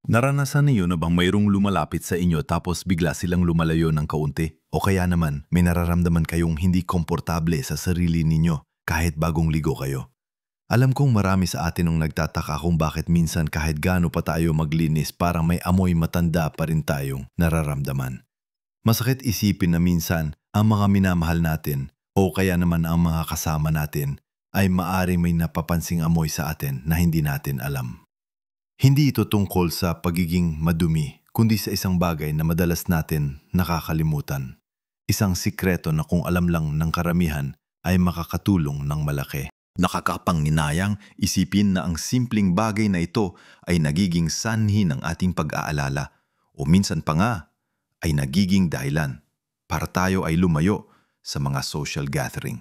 Naranasan niyo na bang mayroong lumalapit sa inyo tapos bigla silang lumalayo ng kaunti? O kaya naman, may nararamdaman kayong hindi komportable sa sarili ninyo kahit bagong ligo kayo? Alam kong marami sa atin ang nagtataka kung bakit minsan kahit gaano pa tayo maglinis parang may amoy matanda pa rin tayong nararamdaman. Masakit isipin na minsan ang mga minamahal natin o kaya naman ang mga kasama natin ay maaring may napapansing amoy sa atin na hindi natin alam. Hindi ito tungkol sa pagiging madumi, kundi sa isang bagay na madalas natin nakakalimutan. Isang sikreto na kung alam lang ng karamihan ay makakatulong ng malaki. Nakakapanginayang isipin na ang simpleng bagay na ito ay nagiging sanhi ng ating pag-aalala o minsan pa nga ay nagiging dahilan para tayo ay lumayo sa mga social gathering.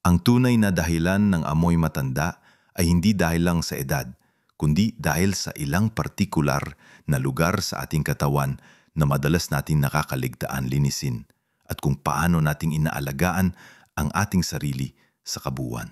Ang tunay na dahilan ng amoy matanda ay hindi dahil lang sa edad, kundi dahil sa ilang partikular na lugar sa ating katawan na madalas nating nakakaligtaan linisin at kung paano nating inaalagaan ang ating sarili sa kabuuan.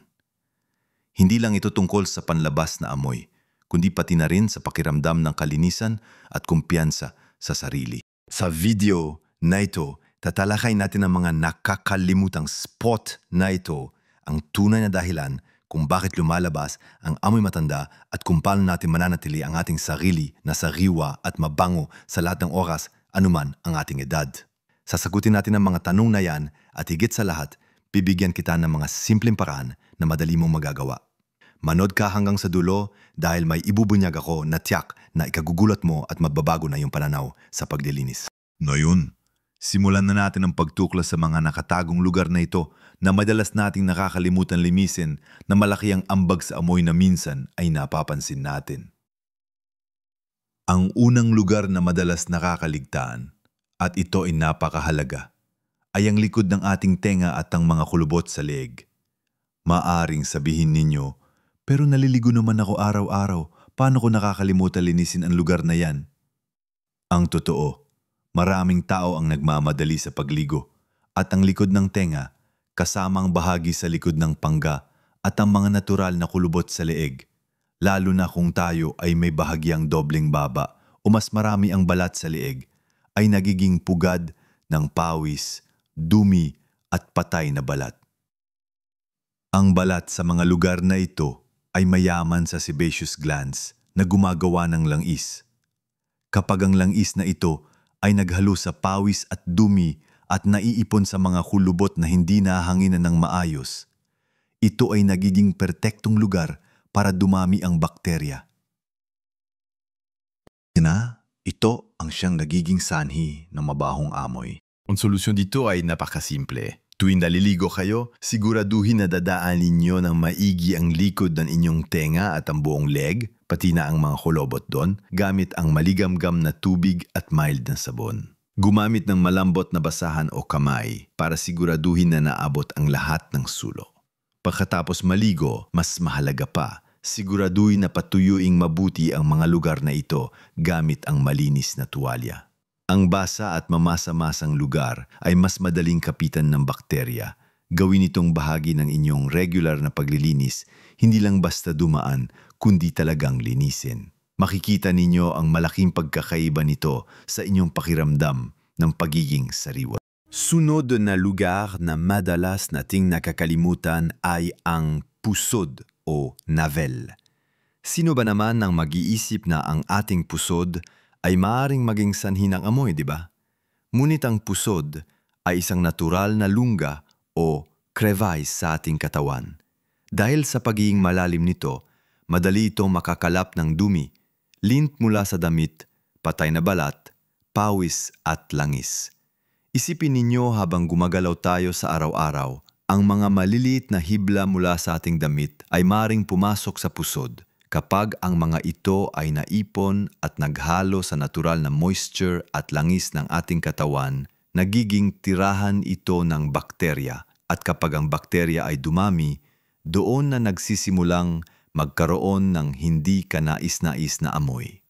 Hindi lang ito tungkol sa panlabas na amoy, kundi pati na rin sa pakiramdam ng kalinisan at kumpiyansa sa sarili. Sa video na ito, tatalakay natin ang mga nakakalimutang spot na ito, ang tunay na dahilan kung bakit lumalabas ang amoy matanda at kung paano natin mananatili ang ating sarili na sariwa at mabango sa lahat ng oras anuman ang ating edad. Sasagutin natin ang mga tanong na yan at higit sa lahat, bibigyan kita ng mga simpleng paraan na madali mong magagawa. Manood ka hanggang sa dulo dahil may ibubunyag ako na tiyak na ikagugulat mo at magbabago na yung pananaw sa paglilinis. Ngayon, simulan na natin ang pagtuklas sa mga nakatagong lugar na ito na madalas nating nakakalimutan linisin na malaki ang ambag sa amoy na minsan ay napapansin natin. Ang unang lugar na madalas nakakaligtaan, at ito ay napakahalaga, ay ang likod ng ating tenga at ang mga kulubot sa leeg. Maaring sabihin ninyo, pero naliligo naman ako araw-araw, paano ko nakakalimutan linisin ang lugar na yan? Ang totoo, maraming tao ang nagmamadali sa pagligo at ang likod ng tenga, kasamang bahagi sa likod ng pangga at ang mga natural na kulubot sa leeg, lalo na kung tayo ay may bahagyang dobleng baba o mas marami ang balat sa leeg, ay nagiging pugad ng pawis, dumi at patay na balat. Ang balat sa mga lugar na ito ay mayaman sa sebaceous glands na gumagawa ng langis. Kapag ang langis na ito ay naghalo sa pawis at dumi at naiipon sa mga kulubot na hindi nahanginan ng maayos, ito ay nagiging pertektong lugar para dumami ang bakterya. Ito ang siyang nagiging sanhi ng mabahong amoy. Ang solusyon dito ay napakasimple. Tuwing naliligo kayo, siguraduhin na dadaan ninyo ng maigi ang likod ng inyong tenga at ang buong leg, pati na ang mga kulobot doon, gamit ang maligamgam na tubig at mild na sabon. Gumamit ng malambot na basahan o kamay para siguraduhin na naabot ang lahat ng sulok. Pagkatapos maligo, mas mahalaga pa, siguraduhin na patuyuing mabuti ang mga lugar na ito gamit ang malinis na tuwalya. Ang basa at mamasa-masang lugar ay mas madaling kapitan ng bakterya. Gawin itong bahagi ng inyong regular na paglilinis, hindi lang basta dumaan, kundi talagang linisin. Makikita ninyo ang malaking pagkakaiba nito sa inyong pakiramdam ng pagiging sariwa. Sunod na lugar na madalas nating nakakalimutan ay ang pusod o navel. Sino ba naman ang mag-iisip na ang ating pusod ay maaaring maging sanhi ng amoy, di ba? Ngunit ang pusod ay isang natural na lungga o crevice sa ating katawan. Dahil sa pagiging malalim nito, madali itong makakalap ng dumi, lint mula sa damit, patay na balat, pawis at langis. Isipin ninyo habang gumagalaw tayo sa araw-araw, ang mga maliliit na hibla mula sa ating damit ay maaaring pumasok sa pusod. Kapag ang mga ito ay naipon at naghalo sa natural na moisture at langis ng ating katawan, nagiging tirahan ito ng bakterya. At kapag ang bakterya ay dumami, doon na nagsisimulang magkaroon ng hindi kanais-nais na amoy.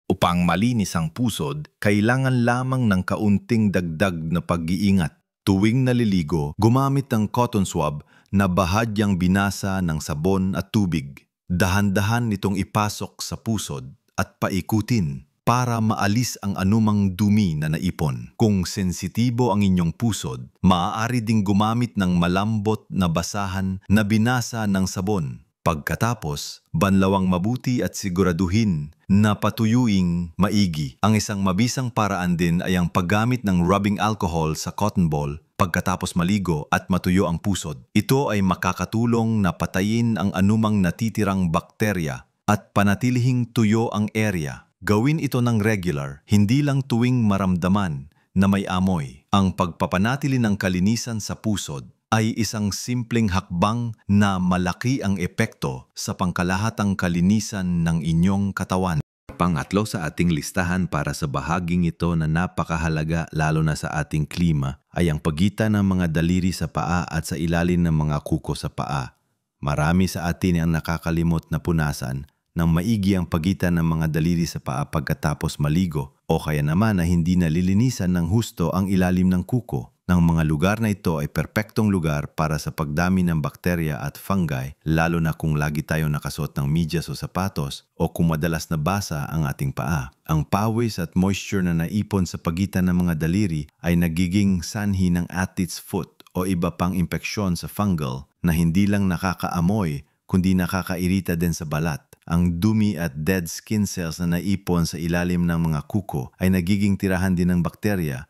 Upang malinis ang pusod, kailangan lamang ng kaunting dagdag na pag-iingat. Tuwing naliligo, gumamit ng cotton swab na bahagyang binasa ng sabon at tubig. Dahan-dahan nitong ipasok sa pusod at paikutin para maalis ang anumang dumi na naipon. Kung sensitibo ang inyong pusod, maaari ding gumamit ng malambot na basahan na binasa ng sabon. Pagkatapos, banlawang mabuti at siguraduhin na patuyuing maigi. Ang isang mabisang paraan din ay ang paggamit ng rubbing alcohol sa cotton ball pagkatapos maligo at matuyo ang pusod. Ito ay makakatulong na patayin ang anumang natitirang bakterya at panatilihing tuyo ang area. Gawin ito ng regular, hindi lang tuwing maramdaman na may amoy. Ang pagpapanatili ng kalinisan sa pusod ay isang simpleng hakbang na malaki ang epekto sa pangkalahatang kalinisan ng inyong katawan. Pangatlo sa ating listahan para sa bahaging ito na napakahalaga lalo na sa ating klima ay ang pagitan ng mga daliri sa paa at sa ilalim ng mga kuko sa paa. Marami sa atin ang nakakalimot na punasan ng maigi ang pagitan ng mga daliri sa paa pagkatapos maligo o kaya naman na hindi nalilinisan ng husto ang ilalim ng kuko. Ng mga lugar na ito ay perpektong lugar para sa pagdami ng bakterya at fungi, lalo na kung lagi tayong nakasuot ng medyas o sapatos o kung madalas na basa ang ating paa. Ang pawis at moisture na naipon sa pagitan ng mga daliri ay nagiging sanhi ng athlete's foot o iba pang impeksyon sa fungal na hindi lang nakakaamoy kundi nakakairita din sa balat. Ang dumi at dead skin cells na naipon sa ilalim ng mga kuko ay nagiging tirahan din ng bakterya.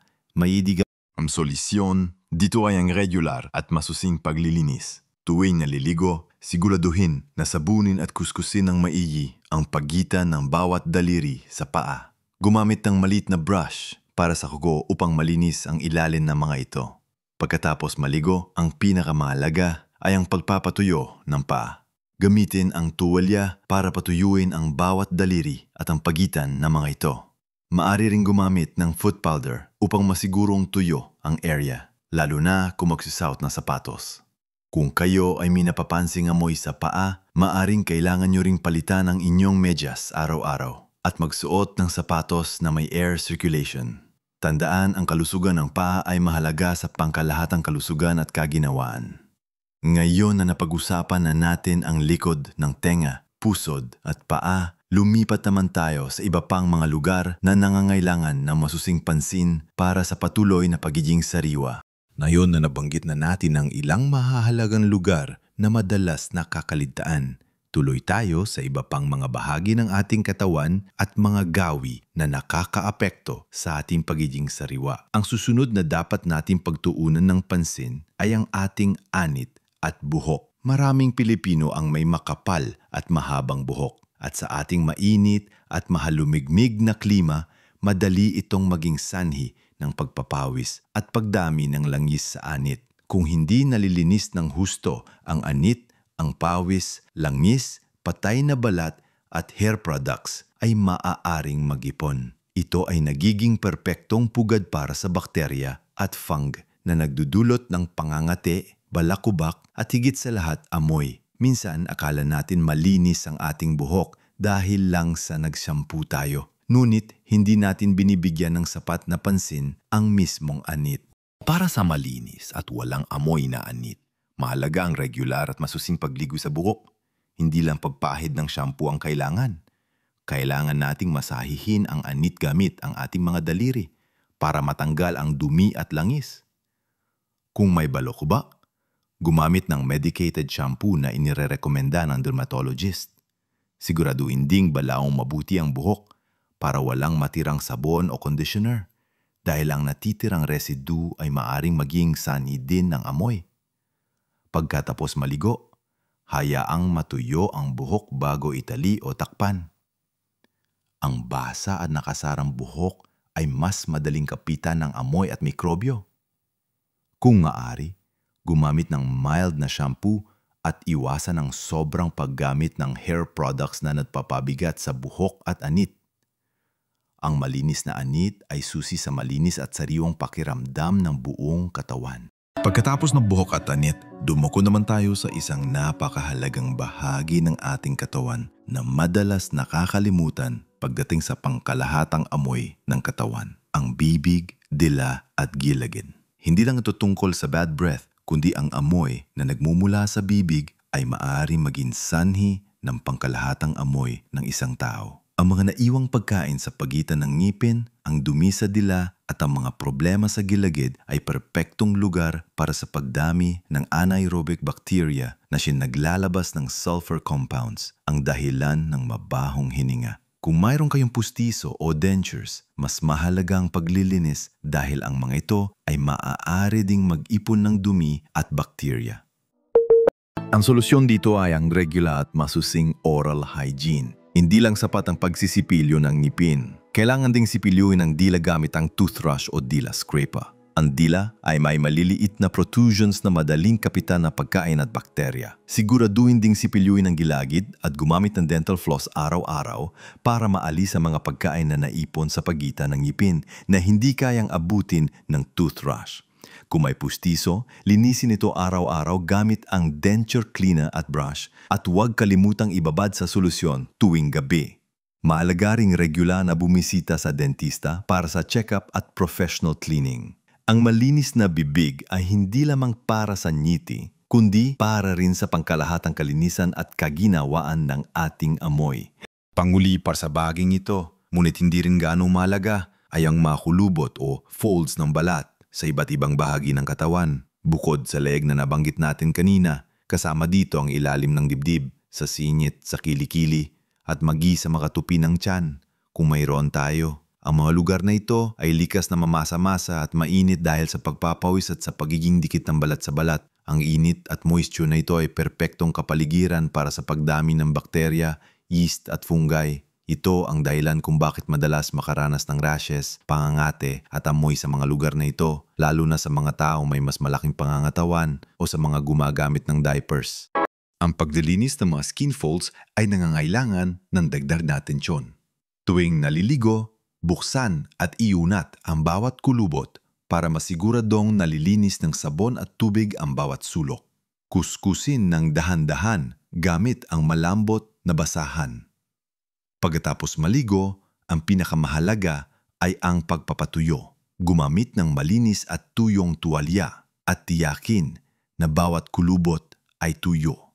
Ang solusyon dito ay ang regular at masusing paglilinis. Tuwing naliligo, siguraduhin na sabunin at kuskusin ng maigi ang pagitan ng bawat daliri sa paa. Gumamit ng maliit na brush para sa kuko upang malinis ang ilalim ng mga ito. Pagkatapos maligo, ang pinakamahalaga ay ang pagpapatuyo ng paa. Gamitin ang tuwalya para patuyuin ang bawat daliri at ang pagitan ng mga ito. Maaari ring gumamit ng foot powder upang masigurong tuyo ang area, lalo na kung magsusuot na sapatos. Kung kayo ay may napapansing amoy sa paa, maaring kailangan nyo ring palitan ang inyong medyas araw-araw at magsuot ng sapatos na may air circulation. Tandaan, ang kalusugan ng paa ay mahalaga sa pangkalahatang kalusugan at kaginawaan. Ngayon na napag-usapan na natin ang likod ng tenga, pusod at paa, lumipat naman tayo sa iba pang mga lugar na nangangailangan ng masusing pansin para sa patuloy na pagiging sariwa. Ngayon na nabanggit na natin ang ilang mahahalagang lugar na madalas nakakaligtaan, tuloy tayo sa iba pang mga bahagi ng ating katawan at mga gawi na nakakaapekto sa ating pagiging sariwa. Ang susunod na dapat nating pagtuunan ng pansin ay ang ating anit at buhok. Maraming Pilipino ang may makapal at mahabang buhok. At sa ating mainit at mahalumigmig na klima, madali itong maging sanhi ng pagpapawis at pagdami ng langis sa anit. Kung hindi nalilinis ng husto ang anit, ang pawis, langis, patay na balat at hair products ay maaaring mag-ipon. Ito ay nagiging perpektong pugad para sa bakterya at fung na nagdudulot ng pangangati, balakubak at higit sa lahat amoy. Minsan akala natin malinis ang ating buhok dahil lang sa nagsampu tayo. Ngunit hindi natin binibigyan ng sapat na pansin ang mismong anit. Para sa malinis at walang amoy na anit, mahalaga ang regular at masusing pagligo sa buhok. Hindi lang pagpahid ng shampoo ang kailangan. Kailangan nating masahihin ang anit gamit ang ating mga daliri para matanggal ang dumi at langis. Kung may balokubak, gumamit ng medicated shampoo na inirerekomenda ng dermatologist. Siguraduhin ding balaong mabuti ang buhok para walang matirang sabon o conditioner dahil ang natitirang residue ay maaring maging sanhi din ng amoy. Pagkatapos maligo, hayaang matuyo ang buhok bago itali o takpan. Ang basa at nakasarang buhok ay mas madaling kapitan ng amoy at mikrobyo. Kung maaari, gumamit ng mild na shampoo at iwasan ang sobrang paggamit ng hair products na nagpapabigat sa buhok at anit. Ang malinis na anit ay susi sa malinis at sariwang pakiramdam ng buong katawan. Pagkatapos ng buhok at anit, dumako naman tayo sa isang napakahalagang bahagi ng ating katawan na madalas nakakalimutan pagdating sa pangkalahatang amoy ng katawan, ang bibig, dila at gilagid. Hindi lang ito tungkol sa bad breath, kundi ang amoy na nagmumula sa bibig ay maaaring maging sanhi ng pangkalahatang amoy ng isang tao. Ang mga naiwang pagkain sa pagitan ng ngipin, ang dumi sa dila at ang mga problema sa gilagid ay perpektong lugar para sa pagdami ng anaerobic bacteria na naglalabas ng sulfur compounds, ang dahilan ng mabahong hininga. Kung mayroon kayong pustiso o dentures, mas mahalaga ang paglilinis dahil ang mga ito ay maaari ding mag-ipon ng dumi at bakterya. Ang solusyon dito ay ang regular at masusing oral hygiene. Hindi lang sapat ang pagsisipilyo ng ngipin. Kailangan ding sipilyuhin ang dila gamit ang toothbrush o dila scraper. Ang dila ay may maliliit na protrusions na madaling kapitan ng pagkain at bakterya. Siguraduhin ding sipilyuhin ang gilagid at gumamit ng dental floss araw-araw para maalis ang mga pagkain na naipon sa pagitan ng ngipin na hindi kayang abutin ng toothbrush. Kung may pustiso, linisin ito araw-araw gamit ang denture cleaner at brush at huwag kalimutang ibabad sa solusyon tuwing gabi. Mahalaga ring regular na bumisita sa dentista para sa check-up at professional cleaning. Ang malinis na bibig ay hindi lamang para sa ngiti, kundi para rin sa pangkalahatang kalinisan at kaginawaan ng ating amoy. Panguli para sa baging ito, ngunit hindi rin ganong mahalaga ay ang makulubot o folds ng balat sa iba't ibang bahagi ng katawan. Bukod sa leeg na nabanggit natin kanina, kasama dito ang ilalim ng dibdib, sa singit, sa kilikili, at magi sa mga tupi ng tiyan. Kung mayroon tayo, ang mga lugar na ito ay likas na mamasa-masa at mainit dahil sa pagpapawis at sa pagiging dikit ng balat sa balat. Ang init at moisture na ito ay perpektong kapaligiran para sa pagdami ng bakterya, yeast at fungi. Ito ang dahilan kung bakit madalas makaranas ng rashes, pangangate at amoy sa mga lugar na ito, lalo na sa mga taong may mas malaking pangangatawan o sa mga gumagamit ng diapers. Ang paglilinis ng mga skin folds ay nangangailangan ng dagdag na atensyon. Tuwing naliligo, buksan at iunat ang bawat kulubot para masiguradong nalilinis ng sabon at tubig ang bawat sulok. Kuskusin ng dahan-dahan gamit ang malambot na basahan. Pagkatapos maligo, ang pinakamahalaga ay ang pagpapatuyo. Gumamit ng malinis at tuyong tuwalya at tiyakin na bawat kulubot ay tuyo.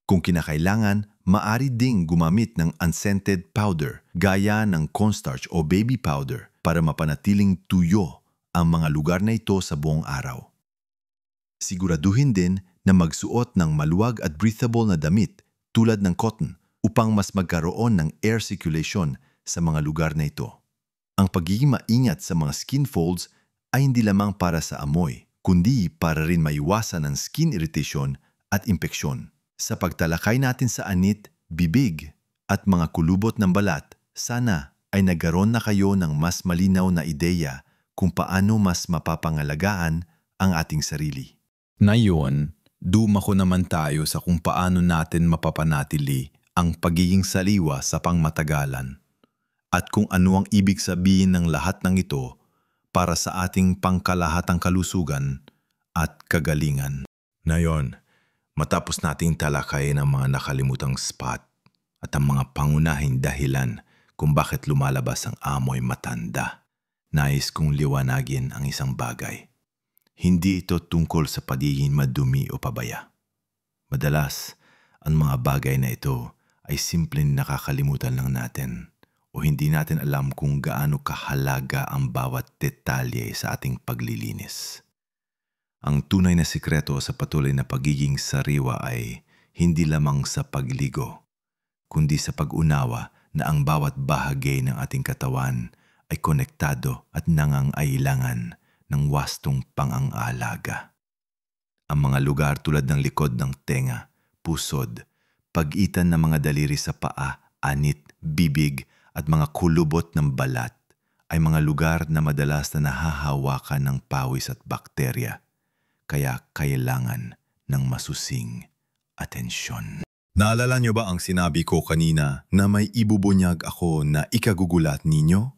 Kung kinakailangan, maaari ding gumamit ng unscented powder gaya ng cornstarch o baby powder para mapanatiling tuyo ang mga lugar na ito sa buong araw. Siguraduhin din na magsuot ng maluwag at breathable na damit tulad ng cotton upang mas magkaroon ng air circulation sa mga lugar na ito. Ang pagiging maingat sa mga skin folds ay hindi lamang para sa amoy, kundi para rin maiwasan ang skin irritation at impeksyon. Sa pagtalakay natin sa anit, bibig at mga kulubot ng balat, sana ay nagkaroon na kayo ng mas malinaw na ideya kung paano mas mapapangalagaan ang ating sarili. Ngayon, dumako naman tayo sa kung paano natin mapapanatili ang pagiging saliwa sa pangmatagalan at kung ano ang ibig sabihin ng lahat ng ito para sa ating pangkalahatang kalusugan at kagalingan. Ngayon, matapos nating talakayin ang mga nakalimutang spot at ang mga pangunahing dahilan kung bakit lumalabas ang amoy matanda, nais kong liwanagin ang isang bagay. Hindi ito tungkol sa pagiging madumi o pabaya. Madalas, ang mga bagay na ito ay simpleng nakakalimutan lang natin o hindi natin alam kung gaano kahalaga ang bawat detalye sa ating paglilinis. Ang tunay na sikreto sa patuloy na pagiging sariwa ay hindi lamang sa pagligo, kundi sa pag-unawa na ang bawat bahagi ng ating katawan ay konektado at nangangailangan ng wastong pang-aalaga. Ang mga lugar tulad ng likod ng tenga, pusod, pagitan ng mga daliri sa paa, anit, bibig at mga kulubot ng balat ay mga lugar na madalas na nahahawakan ng pawis at bakterya, kaya kailangan ng masusing atensyon. Naalala niyo ba ang sinabi ko kanina na may ibubunyag ako na ikagugulat ninyo?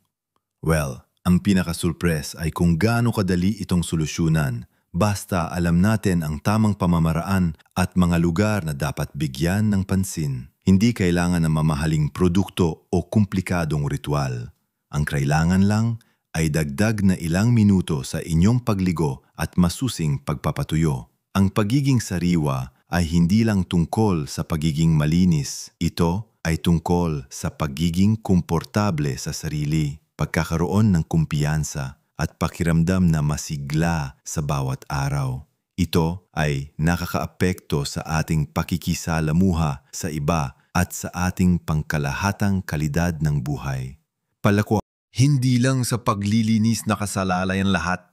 Well, ang pinakasurpres ay kung gaano kadali itong solusyonan basta alam natin ang tamang pamamaraan at mga lugar na dapat bigyan ng pansin. Hindi kailangan ng mamahaling produkto o komplikadong ritual. Ang kailangan lang ay dagdag na ilang minuto sa inyong pagligo at masusing pagpapatuyo. Ang pagiging sariwa ay hindi lang tungkol sa pagiging malinis. Ito ay tungkol sa pagiging komportable sa sarili, pagkakaroon ng kumpiyansa at pakiramdam na masigla sa bawat araw. Ito ay nakakaapekto sa ating pakikisalamuha sa iba at sa ating pangkalahatang kalidad ng buhay. Palako, hindi lang sa paglilinis nakasalalay ang lahat.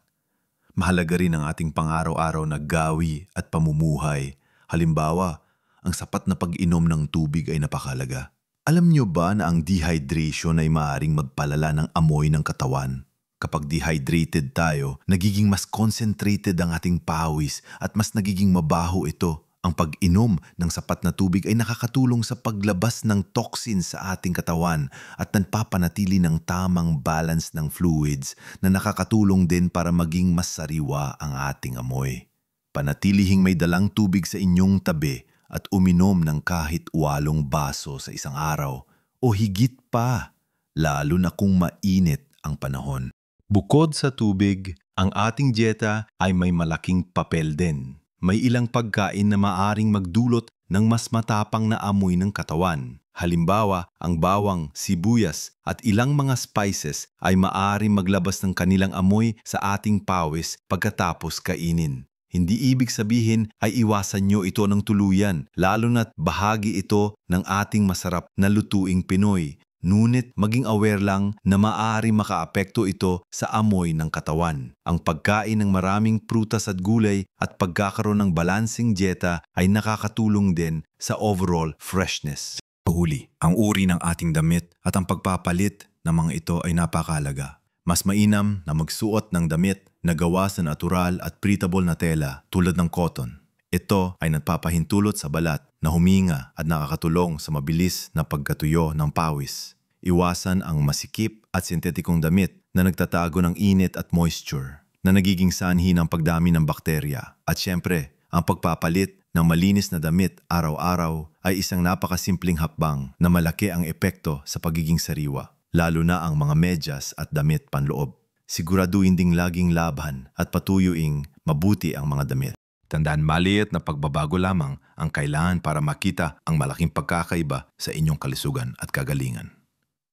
Mahalaga rin ang ating pang-araw-araw na gawi at pamumuhay. Halimbawa, ang sapat na pag-inom ng tubig ay napakahalaga. Alam niyo ba na ang dehydration ay maaaring magpalala ng amoy ng katawan? Kapag dehydrated tayo, nagiging mas concentrated ang ating pawis at mas nagiging mabaho ito. Ang pag-inom ng sapat na tubig ay nakakatulong sa paglabas ng toxin sa ating katawan at nagpapanatili ng tamang balance ng fluids na nakakatulong din para maging mas sariwa ang ating amoy. Panatilihing may dalang tubig sa inyong tabi at uminom ng kahit 8 baso sa isang araw o higit pa, lalo na kung mainit ang panahon. Bukod sa tubig, ang ating dieta ay may malaking papel din. May ilang pagkain na maaring magdulot ng mas matapang na amoy ng katawan. Halimbawa, ang bawang, sibuyas at ilang mga spices ay maaring maglabas ng kanilang amoy sa ating pawis pagkatapos kainin. Hindi ibig sabihin ay iwasan nyo ito ng tuluyan, lalo na't bahagi ito ng ating masarap na lutuing Pinoy. Ngunit maging aware lang na maaari makaapekto ito sa amoy ng katawan. Ang pagkain ng maraming prutas at gulay at pagkakaroon ng balansing dieta ay nakakatulong din sa overall freshness. Pahuli, ang uri ng ating damit at ang pagpapalit ng mga ito ay napakahalaga. Mas mainam na magsuot ng damit na gawa sa natural at breathable na tela tulad ng cotton. Ito ay nagpapahintulot sa balat na huminga at nakakatulong sa mabilis na pagkatuyo ng pawis. Iwasan ang masikip at sintetikong damit na nagtatago ng init at moisture na nagiging sanhi ng pagdami ng bakterya. At syempre, ang pagpapalit ng malinis na damit araw-araw ay isang napakasimpleng hakbang na malaki ang epekto sa pagiging sariwa, lalo na ang mga medyas at damit panloob. Siguraduhin ding laging laban at patuyuing mabuti ang mga damit. Tandaan, maliit na pagbabago lamang ang kailangan para makita ang malaking pagkakaiba sa inyong kalusugan at kagalingan.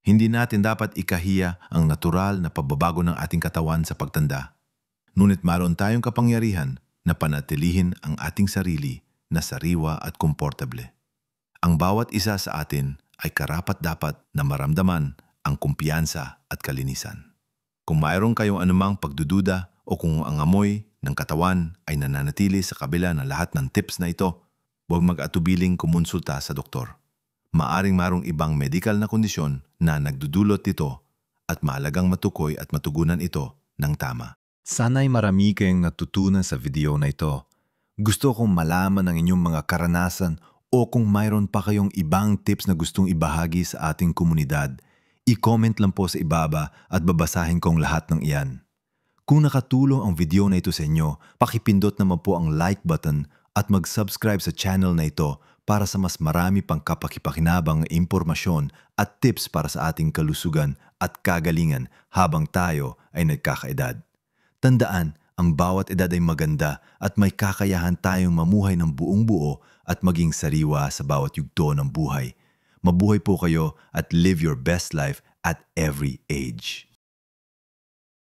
Hindi natin dapat ikahiya ang natural na pagbabago ng ating katawan sa pagtanda. Ngunit mayroon tayong kapangyarihan na panatilihin ang ating sarili na sariwa at komportable. Ang bawat isa sa atin ay karapat-dapat na maramdaman ang kumpiyansa at kalinisan. Kung mayroon kayong anumang pagdududa o kung ang amoy ng katawan ay nananatili sa kabila ng lahat ng tips na ito, huwag mag-atubiling kumonsulta sa doktor. Maaring mayroong ibang medikal na kondisyon na nagdudulot nito at mahalagang matukoy at matugunan ito ng tama. Sana'y marami kayong natutunan sa video na ito. Gusto kong malaman ang inyong mga karanasan o kung mayroon pa kayong ibang tips na gustong ibahagi sa ating komunidad, i-comment lang po sa ibaba at babasahin kong lahat ng iyan. Kung nakatulong ang video na ito sa inyo, pakipindot naman po ang like button at mag-subscribe sa channel na ito para sa mas marami pang kapakipakinabang impormasyon at tips para sa ating kalusugan at kagalingan habang tayo ay nagkakaedad. Tandaan, ang bawat edad ay maganda at may kakayahan tayong mamuhay ng buong buo at maging sariwa sa bawat yugto ng buhay. Mabuhay po kayo at live your best life at every age.